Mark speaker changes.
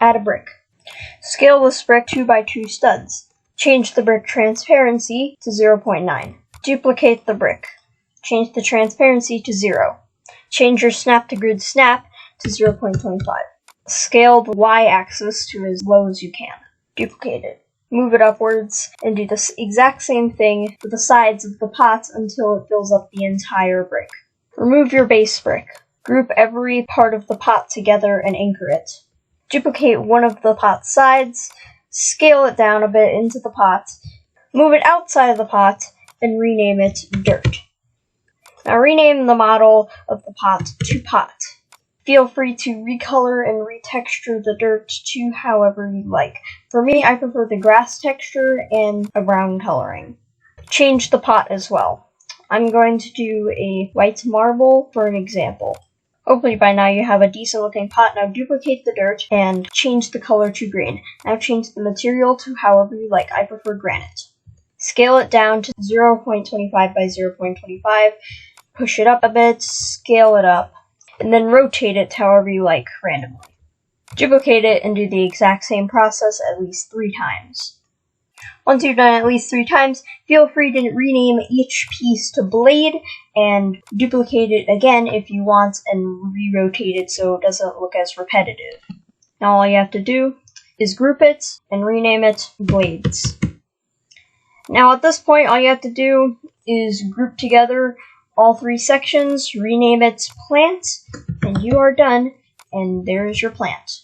Speaker 1: Add a brick. Scale this brick 2 by 2 studs. Change the brick transparency to 0.9. Duplicate the brick. Change the transparency to 0. Change your snap to grid snap to 0.25. Scale the y-axis to as low as you can. Duplicate it. Move it upwards, and do the exact same thing for the sides of the pot until it fills up the entire brick. Remove your base brick. Group every part of the pot together and anchor it. Duplicate one of the pot's sides, scale it down a bit into the pot, move it outside of the pot, and rename it Dirt. Now rename the model of the pot to Pot. Feel free to recolor and retexture the dirt to however you like. For me, I prefer the grass texture and a brown coloring. Change the pot as well. I'm going to do a white marble for an example. Hopefully by now you have a decent looking pot. Now duplicate the dirt and change the color to green. Now change the material to however you like. I prefer granite. Scale it down to 0.25 by 0.25. Push it up a bit, scale it up, and then rotate it however you like randomly. Duplicate it and do the exact same process at least 3 times. Once you've done it at least 3 times, feel free to rename each piece to Blade and duplicate it again if you want and re-rotate it so it doesn't look as repetitive. Now all you have to do is group it and rename it Blades. Now at this point all you have to do is group together all 3 sections, rename it Plant, and you are done, and there's your plant.